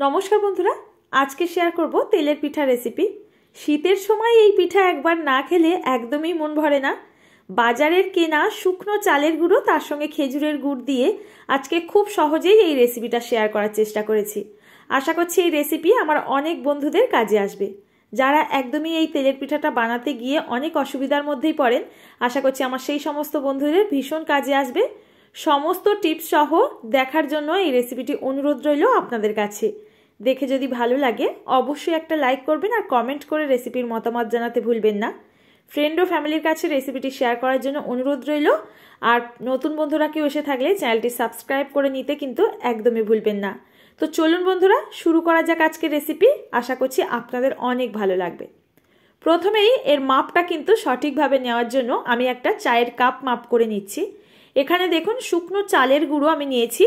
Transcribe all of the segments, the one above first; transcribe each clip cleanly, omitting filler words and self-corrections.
नमस्कार बंधुरा आज के शेयर करब तेलेर पिठा रेसिपि। शीतेर समय এই পিঠা একবার না খেলে একদমই মন ভরে না। বাজারের কেনা শুকনো চালের গুঁড়ো তার সঙ্গে খেজুরের গুড় দিয়ে আজকে খুব সহজেই এই রেসিপিটা শেয়ার করার চেষ্টা করেছি। আশা করছি এই রেসিপি আমার অনেক বন্ধুদের কাজে আসবে। যারা একদমই এই তেলের পিঠাটা বানাতে গিয়ে অনেক অসুবিধার মধ্যেই পড়েন, আশা করছি আমার সেই সমস্ত বন্ধুদের ভীষণ কাজে আসবে। সমস্ত টিপস সহ দেখার জন্য এই রেসিপিটি অনুরোধ রইল আপনাদের কাছে। দেখে যদি ভালো লাগে অবশ্যই একটা লাইক করবেন আর কমেন্ট করে রেসিপির মতামত জানাতে ভুলবেন না। ফ্রেন্ড ও ফ্যামিলির কাছে রেসিপিটি শেয়ার করার জন্য অনুরোধ রইল। আর নতুন বন্ধুরা কেউ এসে থাকলে চ্যানেলটি সাবস্ক্রাইব করে নিতে কিন্তু একদমই ভুলবেন না। তো চলুন বন্ধুরা শুরু করা যাক আজকের রেসিপি। আশা করছি আপনাদের অনেক ভালো লাগবে। প্রথমেই এর মাপটা কিন্তু সঠিকভাবে নেওয়ার জন্য আমি একটা চায়ের কাপ মাপ করে নিচ্ছি। এখানে দেখুন শুকনো চালের গুঁড়ো আমি নিয়েছি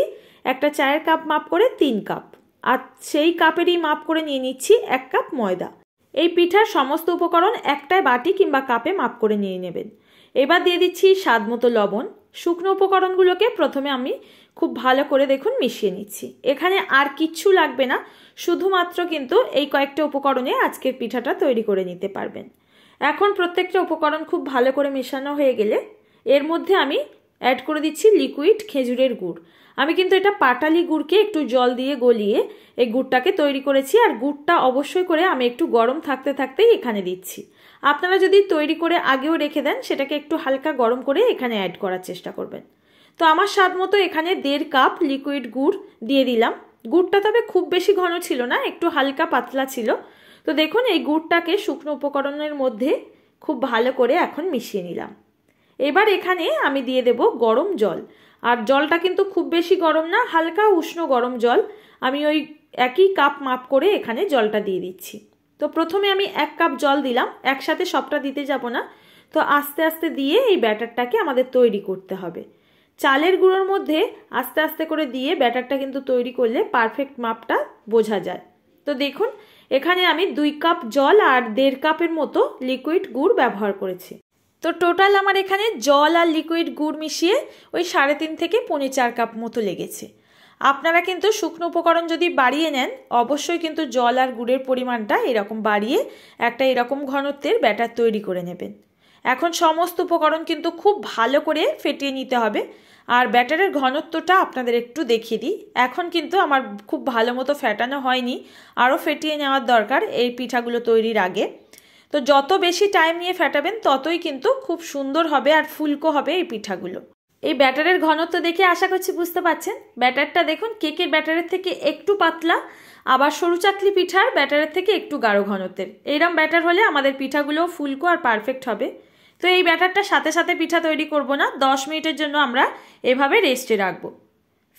একটা চায়ের কাপ মাপ করে 3 কাপ, আর সেই কাপেরই মাপ করে নিয়ে নিচ্ছি 1 কাপ ময়দা। এই পিঠার সমস্ত উপকরণ একটা বাটি কিংবা কাপে মাপ করে নিয়ে নেবেন। এবার দিয়ে দিচ্ছি স্বাদ মতো লবণ। শুকনো উপকরণগুলোকে প্রথমে আমি খুব ভালো করে দেখুন মিশিয়ে নিচ্ছি। এখানে আর কিচ্ছু লাগবে না, শুধুমাত্র কিন্তু এই কয়েকটা উপকরণে আজকের পিঠাটা তৈরি করে নিতে পারবেন। এখন প্রত্যেকটা উপকরণ খুব ভালো করে মেশানো হয়ে গেলে এর মধ্যে আমি অ্যাড করে দিচ্ছি লিকুইড খেজুরের গুড়। আমি কিন্তু এটা পাটালি গুড়কে একটু জল দিয়ে গলিয়ে এই গুড়টাকে তৈরি করেছি, আর গুড়টা অবশ্যই করে আমি একটু গরম থাকতে থাকতেই এখানে দিচ্ছি। আপনারা যদি তৈরি করে আগেও রেখে দেন সেটাকে একটু হালকা গরম করে এখানে অ্যাড করার চেষ্টা করবেন। তো আমার স্বাদ মতো এখানে 1.5 কাপ লিকুইড গুড় দিয়ে দিলাম। গুড়টা তবে খুব বেশি ঘন ছিল না, একটু হালকা পাতলা ছিল। তো দেখুন এই গুড়টাকে শুকনো উপকরণের মধ্যে খুব ভালো করে এখন মিশিয়ে নিলাম। এবার এখানে আমি দিয়ে দেব গরম জল, আর জলটা কিন্তু খুব বেশি গরম না, হালকা উষ্ণ গরম জল। আমি ওই একই কাপ মাপ করে এখানে জলটা দিয়ে দিচ্ছি। তো প্রথমে আমি 1 কাপ জল দিলাম, একসাথে সবটা দিতে যাব না। তো আস্তে আস্তে দিয়ে এই ব্যাটারটাকে আমাদের তৈরি করতে হবে। চালের গুঁড়োর মধ্যে আস্তে আস্তে করে দিয়ে ব্যাটারটা কিন্তু তৈরি করলে পারফেক্ট মাপটা বোঝা যায়। তো দেখুন এখানে আমি 2 কাপ জল আর 1.5 কাপের মতো লিকুইড গুড় ব্যবহার করেছি। তো টোটাল আমার এখানে জল আর লিকুইড গুড় মিশিয়ে ওই 3.5 থেকে 4.25 কাপ মতো লেগেছে। আপনারা কিন্তু শুকনো উপকরণ যদি বাড়িয়ে নেন অবশ্যই কিন্তু জল আর গুড়ের পরিমাণটা এরকম বাড়িয়ে একটা এরকম ঘনত্বের ব্যাটার তৈরি করে নেবেন। এখন সমস্ত উপকরণ কিন্তু খুব ভালো করে ফেটিয়ে নিতে হবে। আর ব্যাটারের ঘনত্বটা আপনাদের একটু দেখিয়ে দিই। এখন কিন্তু আমার খুব ভালো মতো ফেটানো হয়নি, আরও ফেটিয়ে নেওয়ার দরকার এই পিঠাগুলো তৈরির আগে। তো যত বেশি টাইম নিয়ে ফেটাবেন ততই কিন্তু খুব সুন্দর হবে আর ফুলকো হবে এই পিঠাগুলো। এই ব্যাটারের ঘনত্ব দেখে আশা করছি বুঝতে পারছেন। ব্যাটারটা দেখুন কেকের ব্যাটারের থেকে একটু পাতলা, আবার সরু চাকলি পিঠার ব্যাটারের থেকে একটু গাঢ় ঘনত্বের। এইরকম ব্যাটার হলে আমাদের পিঠাগুলো ফুলকো আর পারফেক্ট হবে। তো এই ব্যাটারটা সাথে সাথে পিঠা তৈরি করব না, 10 মিনিটের জন্য আমরা এভাবে রেস্টে রাখবো।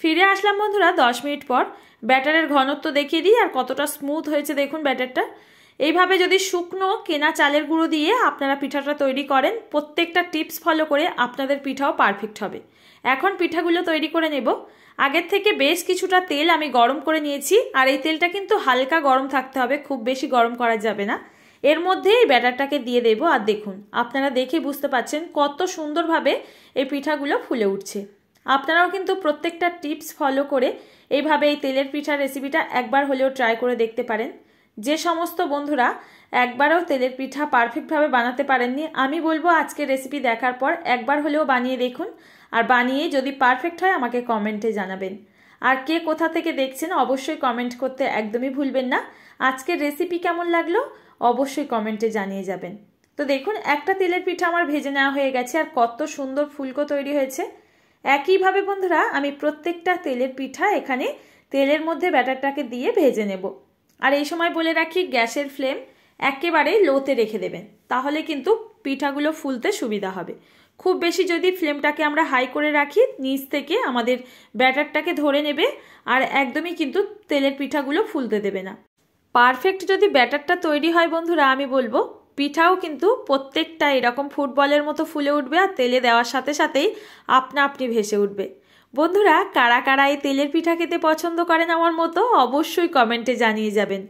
ফিরে আসলাম বন্ধুরা 10 মিনিট পর। ব্যাটারের ঘনত্ব দেখিয়ে দিই আর কতটা স্মুথ হয়েছে দেখুন ব্যাটারটা। এইভাবে যদি শুকনো কেনা চালের গুঁড়ো দিয়ে আপনারা পিঠাটা তৈরি করেন, প্রত্যেকটা টিপস ফলো করে আপনাদের পিঠাও পারফেক্ট হবে। এখন পিঠাগুলো তৈরি করে নেব। আগের থেকে বেশ কিছুটা তেল আমি গরম করে নিয়েছি, আর এই তেলটা কিন্তু হালকা গরম থাকতে হবে, খুব বেশি গরম করা যাবে না। এর মধ্যে এই ব্যাটারটাকে দিয়ে দেব, আর দেখুন আপনারা দেখে বুঝতে পাচ্ছেন কত সুন্দরভাবে এই পিঠাগুলো ফুলে উঠছে। আপনারাও কিন্তু প্রত্যেকটা টিপস ফলো করে এইভাবে এই তেলের পিঠার রেসিপিটা একবার হলেও ট্রাই করে দেখতে পারেন। যে সমস্ত বন্ধুরা একবারও তেলের পিঠা পারফেক্টভাবে বানাতে পারেননি, আমি বলবো আজকের রেসিপি দেখার পর একবার হলেও বানিয়ে দেখুন, আর বানিয়ে যদি পারফেক্ট হয় আমাকে কমেন্টে জানাবেন। আর কে কোথা থেকে দেখছেন অবশ্যই কমেন্ট করতে একদমই ভুলবেন না। আজকের রেসিপি কেমন লাগলো অবশ্যই কমেন্টে জানিয়ে যাবেন। তো দেখুন একটা তেলের পিঠা আমার ভেজে নেওয়া হয়ে গেছে, আর কত সুন্দর ফুলকো তৈরি হয়েছে। একইভাবে বন্ধুরা আমি প্রত্যেকটা তেলের পিঠা এখানে তেলের মধ্যে ব্যাটারটাকে দিয়ে ভেজে নেব। আর এই সময় বলে রাখি গ্যাসের ফ্লেম একেবারে লোতে রেখে দেবেন, তাহলে কিন্তু পিঠাগুলো ফুলতে সুবিধা হবে। খুব বেশি যদি ফ্লেমটাকে আমরা হাই করে রাখি নিচ থেকে আমাদের ব্যাটারটাকে ধরে নেবে, আর একদমই কিন্তু তেলের পিঠাগুলো ফুলতে দেবে না। পারফেক্ট যদি ব্যাটারটা তৈরি হয় বন্ধুরা আমি বলবো পিঠাও কিন্তু প্রত্যেকটা এরকম ফুটবলের মতো ফুলে উঠবে, আর তেলে দেওয়ার সাথে সাথেই আপনা আপনি ভেসে উঠবে। বন্ধুরা কারা কারা এই তেলের পিঠা খেতে পছন্দ করেন আমার মতো অবশ্যই কমেন্টে জানিয়ে যাবেন।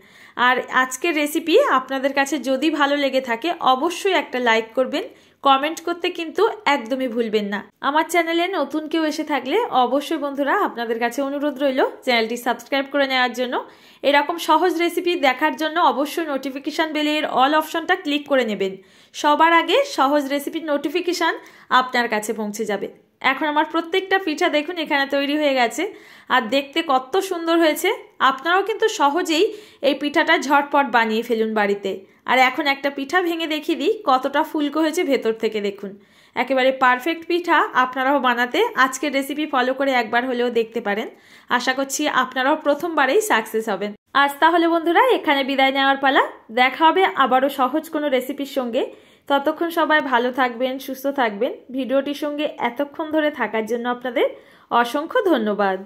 আর আজকের রেসিপি আপনাদের কাছে যদি ভালো লেগে থাকে অবশ্যই একটা লাইক করবেন, কমেন্ট করতে কিন্তু একদমই ভুলবেন না। আমার চ্যানেলে নতুন কেউ এসে থাকলে অবশ্যই বন্ধুরা আপনাদের কাছে অনুরোধ রইল চ্যানেলটি সাবস্ক্রাইব করে নেওয়ার জন্য। এরকম সহজ রেসিপি দেখার জন্য অবশ্যই নোটিফিকেশান বেলের অল অপশনটা ক্লিক করে নেবেন। সবার আগে সহজ রেসিপির নোটিফিকেশান আপনার কাছে পৌঁছে যাবে। এখন আমার প্রত্যেকটা পিঠা দেখুন এখানে তৈরি হয়ে গেছে, আর দেখতে কত সুন্দর হয়েছে। আপনারাও কিন্তু সহজেই এই পিঠাটা ঝটপট বানিয়ে ফেলুন বাড়িতে। আর এখন একটা পিঠা ভেঙে দেখিয়ে দিই কতটা ফুলকো হয়েছে ভেতর থেকে, দেখুন একেবারে পারফেক্ট পিঠা। আপনারাও বানাতে আজকের রেসিপি ফলো করে একবার হলেও দেখতে পারেন। আশা করছি আপনারাও প্রথমবারেই সাকসেস হবেন। আজ তাহলে বন্ধুরা এখানে বিদায় নেওয়ার পালা। দেখা হবে আবারও সহজ কোনো রেসিপির সঙ্গে। ততক্ষণ সবাই ভালো থাকবেন, সুস্থ থাকবেন। ভিডিওটির সঙ্গে এতক্ষণ ধরে থাকার জন্য আপনাদের অসংখ্য ধন্যবাদ।